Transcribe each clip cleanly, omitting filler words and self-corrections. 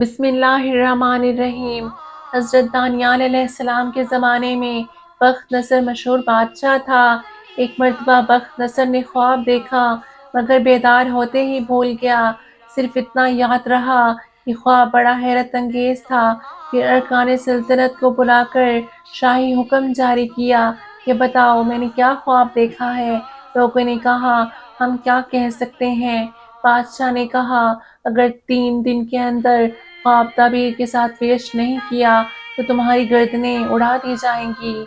بسم اللہ الرحمن الرحیم۔ حضرت دانیال علیہ السلام کے زمانے میں بخت نصر مشہور بادشاہ تھا۔ ایک مرتبہ بخت نصر نے خواب دیکھا مگر بیدار ہوتے ہی بھول گیا۔ صرف اتنا یاد رہا کہ خواب بڑا حیرت انگیز تھا۔ پھر ارکان سلطنت کو بلا کر شاہی حکم جاری کیا کہ بتاؤ میں نے کیا خواب دیکھا ہے۔ لوگوں نے کہا ہم کیا کہہ سکتے ہیں۔ بادشاہ نے کہا اگر 3 دن کے اندر خواب تعبیر کے ساتھ پیش نہیں کیا تو تمہاری گردنیں اڑا دی جائیں گی۔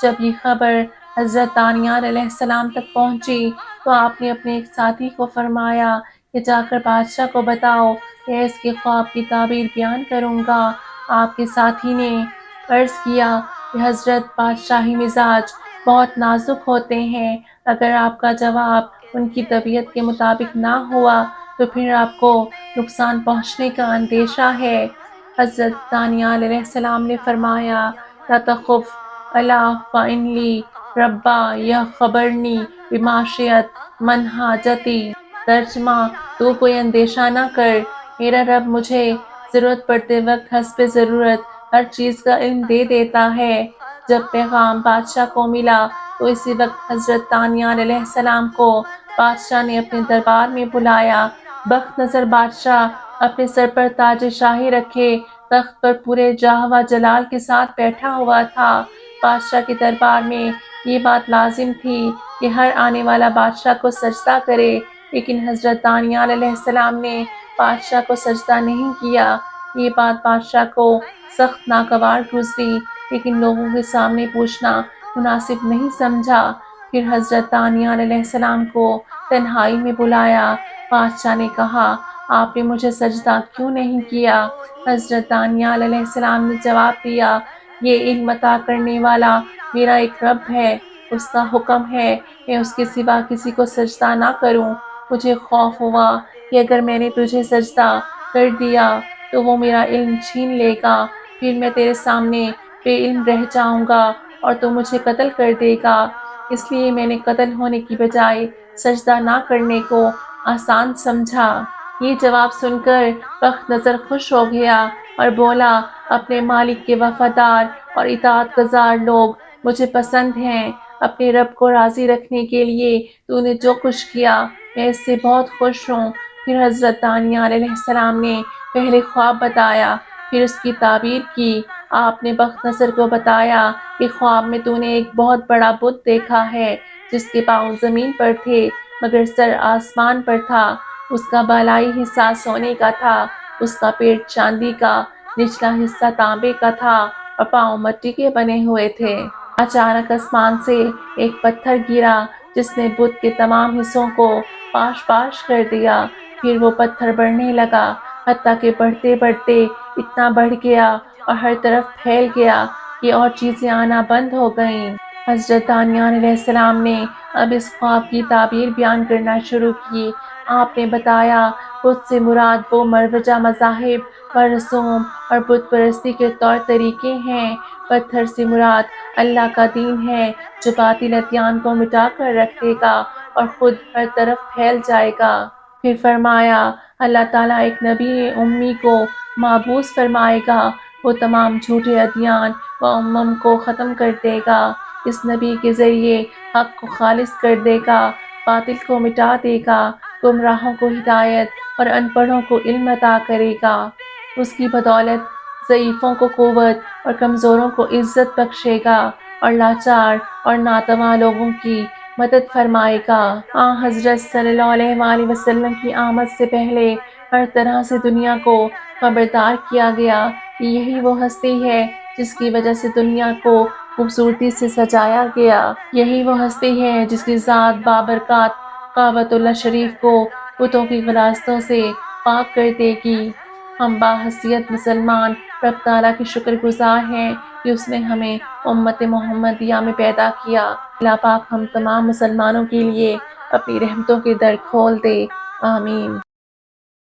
جب یہ خبر حضرت دانیال علیہ السلام تک پہنچی تو آپ نے اپنے ایک ساتھی کو فرمایا کہ جا کر بادشاہ کو بتاؤ میں اس کے خواب کی تعبیر بیان کروں گا۔ آپ کے ساتھی نے عرض کیا کہ حضرت بادشاہی مزاج بہت نازک ہوتے ہیں، اگر آپ کا جواب ان کی طبیعت کے مطابق نہ ہوا تو پھر آپ کو نقصان پہنچنے کا اندیشہ ہے۔ حضرت دانیال علیہ السلام نے فرمایا لا تخف الا فإن لی ربا یخبرنی بما شئت من حاجتی۔ ترجمہ تو کوئی اندیشہ نہ کر، میرا رب مجھے ضرورت پڑتے وقت حسب ضرورت ہر چیز کا علم دے دیتا ہے۔ جب پیغام بادشاہ کو ملا تو اسی وقت حضرت دانیال علیہ السلام کو بادشاہ نے اپنے دربار میں بلایا۔ بخت نصر بادشاہ اپنے سر پر تاج شاہی رکھے تخت پر پورے جاہ و جلال کے ساتھ بیٹھا ہوا تھا۔ بادشاہ کے دربار میں یہ بات لازم تھی کہ ہر آنے والا بادشاہ کو سجدہ کرے، لیکن حضرت دانیال علیہ السلام نے بادشاہ کو سجدہ نہیں کیا۔ یہ بات بادشاہ کو سخت ناگوار گزری، لیکن لوگوں کے سامنے پوچھنا مناسب نہیں سمجھا۔ پھر حضرت دانیال علیہ السلام کو تنہائی میں بلایا۔ بادشاہ نے کہا آپ نے مجھے سجدہ کیوں نہیں کیا؟ حضرت دانیال علیہ السلام نے جواب دیا یہ علم عطا کرنے والا میرا ایک رب ہے، اس کا حکم ہے میں اس کے سوا کسی کو سجدہ نہ کروں۔ مجھے خوف ہوا کہ اگر میں نے تجھے سجدہ کر دیا تو وہ میرا علم چھین لے گا، پھر میں تیرے سامنے بے علم رہ جاؤں گا اور تو مجھے قتل کر دے گا، اس لیے میں نے قتل ہونے کی بجائے سجدہ نہ کرنے کو آسان سمجھا۔ یہ جواب سن کر بخت نصر خوش ہو گیا اور بولا اپنے مالک کے وفادار اور اطاعت گزار لوگ مجھے پسند ہیں۔ اپنے رب کو راضی رکھنے کے لیے تو نے جو کچھ کیا میں اس سے بہت خوش ہوں۔ پھر حضرت دانیال علیہ السلام نے پہلے خواب بتایا، پھر اس کی تعبیر کی۔ آپ نے بخت نصر کو بتایا کہ خواب میں تو نے ایک بہت بڑا بت دیکھا ہے جس کے پاؤں زمین پر تھے مگر سر آسمان پر تھا۔ اس کا بالائی حصہ سونے کا تھا، اس کا پیٹ چاندی کا، نچلا حصہ تانبے کا تھا اور پاؤں مٹی کے بنے ہوئے تھے۔ اچانک آسمان سے ایک پتھر گرا جس نے بت کے تمام حصوں کو پاش پاش کر دیا۔ پھر وہ پتھر بڑھنے لگا حتیٰ کہ بڑھتے بڑھتے اتنا بڑھ گیا اور ہر طرف پھیل گیا کہ اور چیزیں آنا بند ہو گئیں۔ حضرت دانیال علیہ السلام نے اب اس خواب کی تعبیر بیان کرنا شروع کی۔ آپ نے بتایا بت سے مراد وہ مروجہ مذاہب و رسوم اور بت پرستی کے طور طریقے ہیں۔ پتھر سے مراد اللہ کا دین ہے جو باطل ادیان کو مٹا کر رکھ دے گا اور خود ہر طرف پھیل جائے گا۔ پھر فرمایا اللہ تعالیٰ ایک نبی امی کو مبعوث فرمائے گا، وہ تمام جھوٹے ادیان و امم کو ختم کر دے گا۔ اس نبی کے ذریعے حق کو خالص کر دے گا، باطل کو مٹا دے گا، گمراہوں کو ہدایت اور ان پڑھوں کو علم عطا کرے گا۔ اس کی بدولت ضعیفوں کو قوت اور کمزوروں کو عزت بخشے گا اور لاچار اور ناتواں لوگوں کی مدد فرمائے گا۔ حضرت صلی اللہ علیہ وآلہ وسلم کی آمد سے پہلے ہر طرح سے دنیا کو خبردار کیا گیا کہ یہی وہ ہستی ہے جس کی وجہ سے دنیا کو خوبصورتی سے سجایا گیا۔ یہی وہ ہستی ہے جس کی ذات بابرکات کعبۃ اللہ شریف کو بتوں کی غلاظتوں سے پاک کر دے گی۔ ہم باحیثیت مسلمان رب تعالیٰ کے شکر گزار ہیں کہ اس نے ہمیں امت محمدیہ میں پیدا کیا۔ اللہ پاک ہم تمام مسلمانوں کے لیے اپنی رحمتوں کے در کھول دے، آمین۔